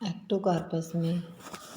Ectocarpus में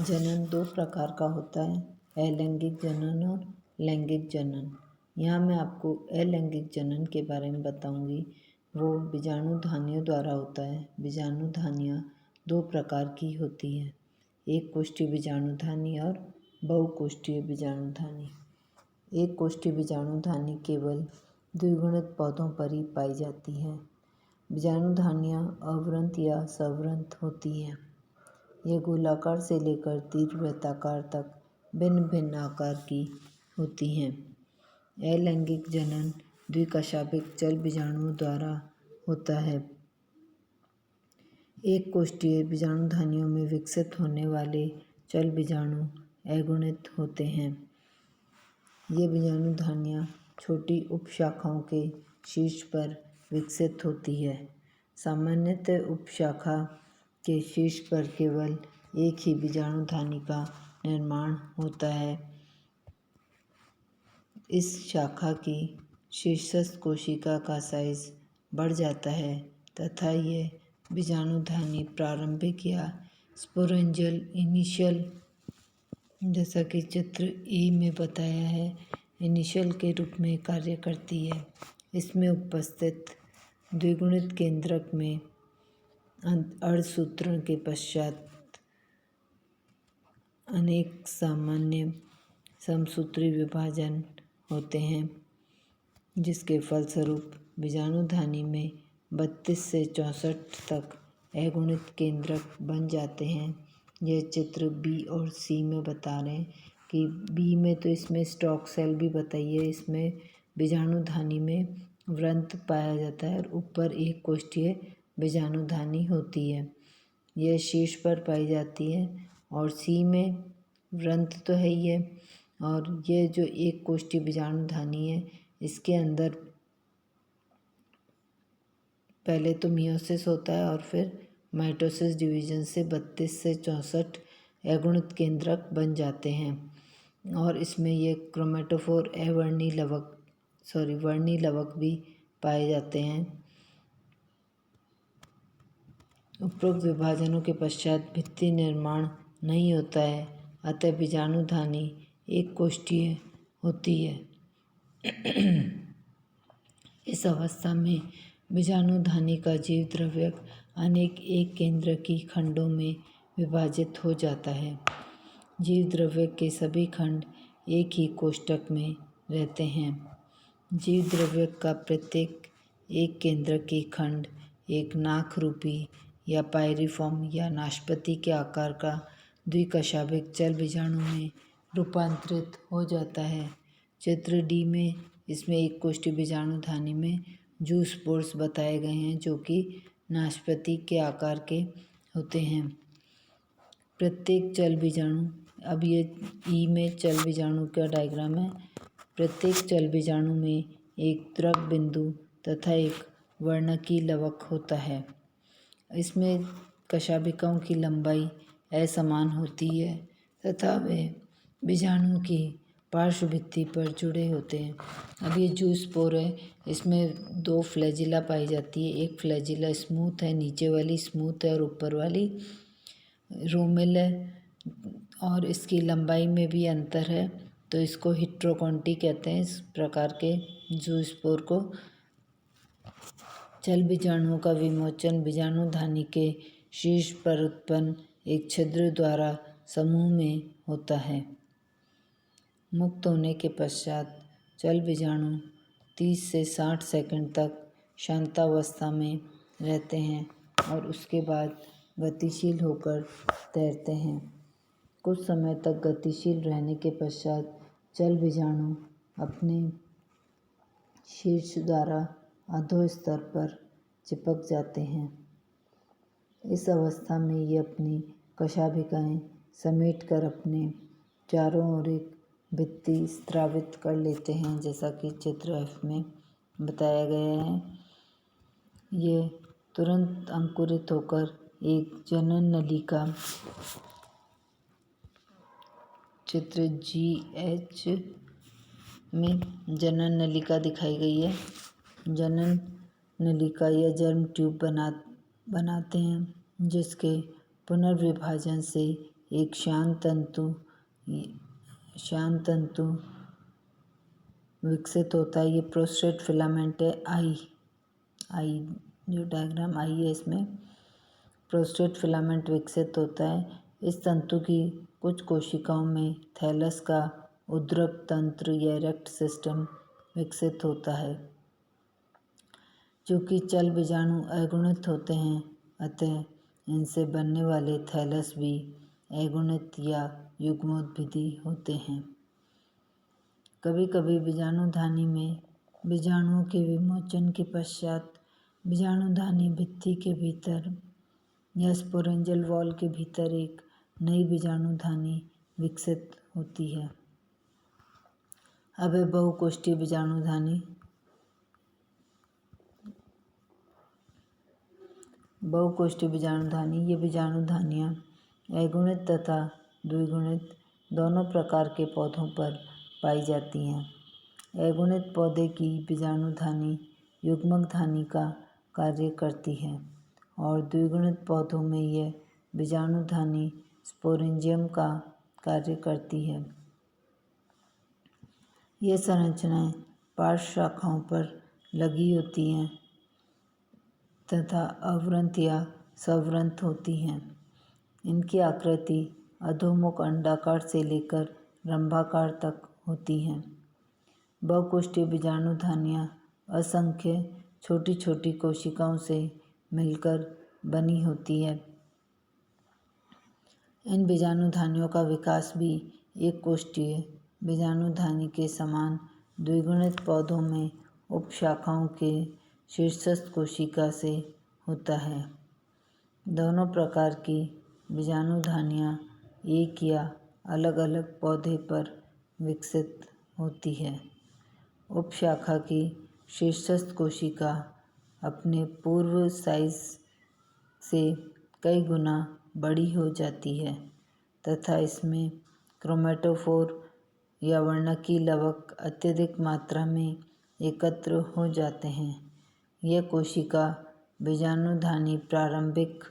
जनन दो प्रकार का होता है, अलैंगिक जनन और लैंगिक जनन। यहाँ मैं आपको अलैंगिक जनन के बारे में बताऊंगी। वो बीजाणुधानियों द्वारा होता है। बीजाणुधानियाँ दो प्रकार की होती हैं, एक कोष्ठीय बीजाणुधानी और बहुकोष्ठीय बीजाणुधानी। एक कोष्ठीय बीजाणुधानी केवल द्विगुणित पौधों पर ही पाई जाती है। बीजाणुधानियाँ अवृंत या सवृंत होती हैं। ये गोलाकार से लेकर दीर्घवृत्ताकार तक भिन्न भिन्न आकार की होती हैं। अलैंगिक जनन द्विकशाभिक जल बीजाणुओं द्वारा होता है। एक कोष्ठीय बीजाणुधानियों में विकसित होने वाले चल बीजाणु अगुणित होते हैं। ये बीजाणुधानियाँ छोटी उपशाखाओं के शीर्ष पर विकसित होती है। सामान्यतः उपशाखा के शीर्ष पर केवल एक ही बीजाणुधानी का निर्माण होता है। इस शाखा की शीर्षस्थ कोशिका का साइज बढ़ जाता है तथा यह बीजाणुधानी प्रारंभिक या स्पोरेंजियल इनिशियल, जैसा कि चित्र ए में बताया है, इनिशियल के रूप में कार्य करती है। इसमें उपस्थित द्विगुणित केंद्रक में अर्धसूत्रण के पश्चात अनेक सामान्य समसूत्री विभाजन होते हैं, जिसके फलस्वरूप बीजाणुधानी में 32 से 64 तक अगुणित केंद्रक बन जाते हैं। यह चित्र बी और सी में बता रहे हैं कि बी में तो इसमें स्टॉक सेल भी बताइए, इसमें बीजाणुधानी में वृंत पाया जाता है और ऊपर एक कोष्ठीय बीजाणुधानी होती है। यह शीर्ष पर पाई जाती है। और सी में वृंत तो है ही है, और ये जो एक कोष्ठीय बीजाणुधानी है, इसके अंदर पहले तो मियोसिस होता है और फिर माइटोसिस डिवीजन से 32 से 64 अगुणित केंद्रक बन जाते हैं। और इसमें ये क्रोमेटोफोर अवर्णी वर्णी लवक भी पाए जाते हैं। उपरोक्त विभाजनों के पश्चात भित्ति निर्माण नहीं होता है, अतः बीजाणुधानी एक कोष्ठीय होती है। इस अवस्था में बीजाणुधानी का जीव द्रव्य अनेक एक केंद्र की खंडों में विभाजित हो जाता है। जीव द्रव्य के सभी खंड एक ही कोष्ठक में रहते हैं। जीव द्रव्य का प्रत्येक एक केंद्र की खंड एक नाक रूपी या पायरिफॉर्म या नाशपाती के आकार का द्विकशाभिक जल बीजाणु में रूपांतरित हो जाता है। चित्र डी में इसमें एक कोष्ठीय बीजाणुधानी में जूस्पोर्स बताए गए हैं, जो कि नाशपाती के आकार के होते हैं। प्रत्येक चल बीजाणु, अब ये ई में चल बीजाणु का डायग्राम है। प्रत्येक चल बीजाणु में एक द्रव बिंदु तथा एक वर्णकी लवक होता है। इसमें कशाभिकाओं की लंबाई असमान होती है तथा वे बीजाणु की पार्श्व भित्ति पर जुड़े होते हैं। अब ये जूस्पोर है, इसमें दो फ्लैजिला पाई जाती है। एक फ्लैजिला स्मूथ है, नीचे वाली स्मूथ है और ऊपर वाली रोमिल है, और इसकी लंबाई में भी अंतर है, तो इसको हिट्रोकॉन्टी कहते हैं। इस प्रकार के जूस्पोर को चल बीजाणुओं का विमोचन बीजाणुधानी के शीर्ष पर उत्पन्न एक छिद्र द्वारा समूह में होता है। मुक्त होने के पश्चात चल बीजाणु 30 से 60 सेकंड तक शांतावस्था में रहते हैं और उसके बाद गतिशील होकर तैरते हैं। कुछ समय तक गतिशील रहने के पश्चात चल बीजाणु अपने शीर्ष द्वारा अधो स्तर पर चिपक जाते हैं। इस अवस्था में ये अपनी कशाभिकाएं समेटकर अपने चारों ओर एक भित्ति स्रावित कर लेते हैं, जैसा कि चित्र एफ में बताया गया है। ये तुरंत अंकुरित होकर एक जनन नलिका, चित्र जी एच में जनन नलिका दिखाई गई है। जनन नलिका या जर्म ट्यूब बनाते हैं, जिसके पुनर्विभाजन से एक शांत तंतु विकसित होता है। ये प्रोस्टेट फिलामेंट है। आई जो डायग्राम आई है इसमें प्रोस्टेट फिलामेंट विकसित होता है। इस तंतु की कुछ कोशिकाओं में थैलस का उद्रक तंत्र या इरेक्ट सिस्टम विकसित होता है। चूँकि चल बीजाणु अगुणित होते हैं, अतः इनसे बनने वाले थैलस भी अगुणित या युग्मोद्भिदी होते हैं। कभी कभी बीजाणुधानी में बीजाणुओं के विमोचन के पश्चात बीजाणुधानी भित्ति के भीतर या स्पोरेंजियल वॉल के भीतर एक नई बीजाणुधानी विकसित होती है। अब है बहुकोष्ठीय बीजाणुधानी। बहुकोष्ठीय बीजाणुधानी ये बीजाणुधानियाँ अगुणित तथा द्विगुणित दोनों प्रकार के पौधों पर पाई जाती हैं। अगुणित पौधे की बीजाणुधानी युग्मकधानी का कार्य करती है और द्विगुणित पौधों में यह बीजाणुधानी स्पोरेंजियम का कार्य करती है। ये संरचनाएं पार्श्व शाखाओं पर लगी होती हैं तथा अवृंत या सवृंत होती हैं। इनकी आकृति अधोमुख अंडाकार से लेकर रंभाकार तक होती हैं। बहुकोष्ठीय बीजाणुधानियाँ असंख्य छोटी छोटी कोशिकाओं से मिलकर बनी होती है। इन बीजाणुधानियों का विकास भी एक कोष्ठीय बीजाणुधानी के समान द्विगुणित पौधों में उपशाखाओं के शीर्षस्थ कोशिका से होता है। दोनों प्रकार की बीजाणुधानियाँ एक या अलग अलग पौधे पर विकसित होती है। उपशाखा की शीर्षस्थ कोशिका अपने पूर्व साइज से कई गुना बड़ी हो जाती है तथा इसमें क्रोमेटोफोर या वर्णकी लवक अत्यधिक मात्रा में एकत्र हो जाते हैं। यह कोशिका बीजाणुधानी प्रारंभिक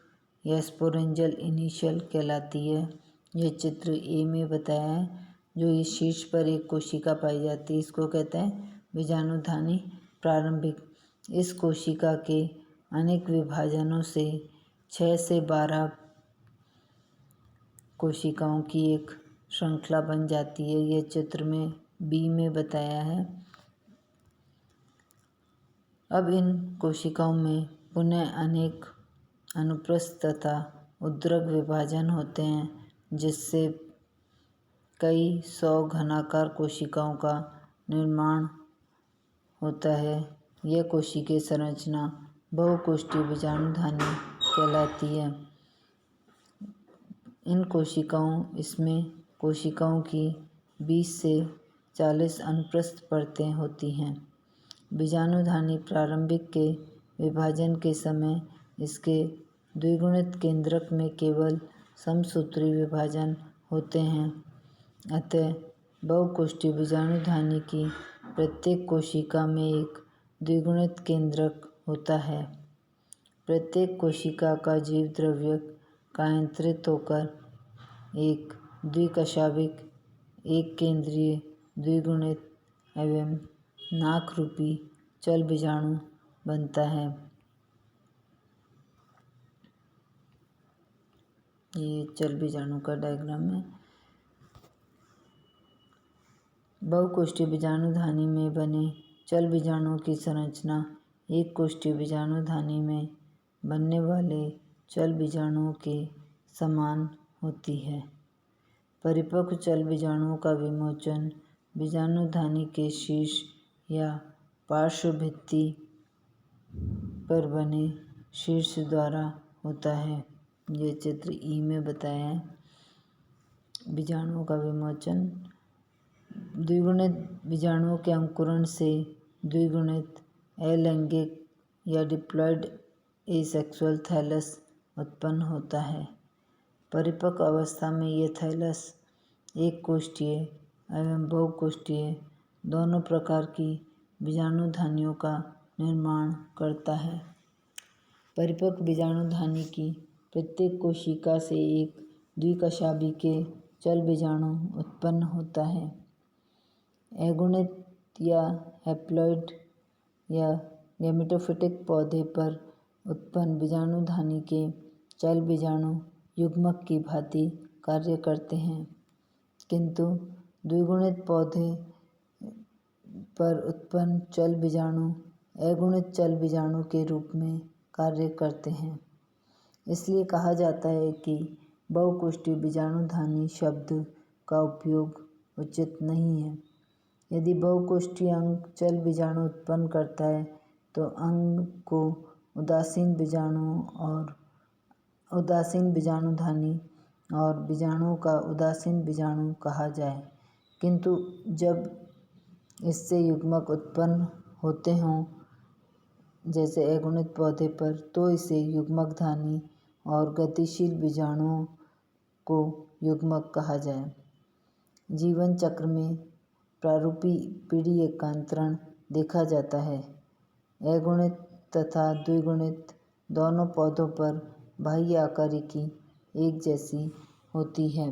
या स्पोरेंजियल इनिशियल कहलाती है। यह चित्र ए में बताया है। जो इस शीर्ष पर एक कोशिका पाई जाती है इसको कहते हैं बीजाणुधानी प्रारंभिक। इस कोशिका के अनेक विभाजनों से 6 से 12 कोशिकाओं की एक श्रृंखला बन जाती है। यह चित्र में बी में बताया है। अब इन कोशिकाओं में पुनः अनेक अनुप्रस्थ तथा उद्रक विभाजन होते हैं, जिससे कई 100 घनाकार कोशिकाओं का निर्माण होता है। यह कोशिकीय संरचना बहुकोष्ठीय बीजाणुधानी कहलाती है। इसमें कोशिकाओं की 20 से 40 अनुप्रस्थ परतें होती हैं। बीजाणुधानी प्रारंभिक के विभाजन के समय इसके द्विगुणित केंद्रक में केवल समसूत्री विभाजन होते हैं। अतः बहुकोष्ठीय बीजाणुधानी की प्रत्येक कोशिका में एक द्विगुणित केंद्रक होता है। प्रत्येक कोशिका का जीवद्रव्यक कायांतरित होकर एक द्विकशाविक एक केंद्रीय द्विगुणित एवं नाकरूपी चल बीजाणु बनता है। ये चल बीजाणु का डायग्राम है। बहुकोष्ठीय बीजाणुधानी में बने चल बीजाणुओं की संरचना एक कोष्ठीय बीजाणुधानी में बनने वाले चल बीजाणुओं के समान होती है। परिपक्व चल बीजाणुओं का विमोचन बीजाणुधानी के शीर्ष या पार्श्व भित्ति पर बने शीर्ष द्वारा होता है। यह चित्र ई में बताया है। बीजाणुओं का विमोचन द्विगुणित बीजाणुओं के अंकुरण से द्विगुणित अलैंगिक या डिप्लॉयड एसेक्सुअल थैलस उत्पन्न होता है। परिपक्व अवस्था में यह थैलस एक कोष्ठीय एवं बहुकोष्ठीय दोनों प्रकार की बीजाणुधानियों का निर्माण करता है। परिपक्व बीजाणुधानी की प्रत्येक कोशिका से एक द्विकशाभी के चल बीजाणु उत्पन्न होता है। अगुणित या हैप्लॉइड या गैमेटोफिटिक पौधे पर उत्पन्न बीजाणुधानी के चल बीजाणु युग्मक की भांति कार्य करते हैं, किंतु द्विगुणित पौधे पर उत्पन्न चल बीजाणु अगुणित चल बीजाणु के रूप में कार्य करते हैं। इसलिए कहा जाता है कि बहुकोष्ठीय बीजाणुधानी शब्द का उपयोग उचित नहीं है। यदि बहुकोष्ठीय अंग चल बीजाणु उत्पन्न करता है तो अंग को उदासीन बीजाणुधानी और बीजाणुओं का उदासीन बीजाणु कहा जाए, किंतु जब इससे युग्मक उत्पन्न होते हों जैसे अगुणित पौधे पर, तो इसे युग्मकधानी और गतिशील बीजाणुओं को युग्मक कहा जाए। जीवन चक्र में प्रारूपी पीढ़ी एकांतरण देखा जाता है। अगुणित तथा द्विगुणित दोनों पौधों पर बाह्य आकारिकी एक जैसी होती है।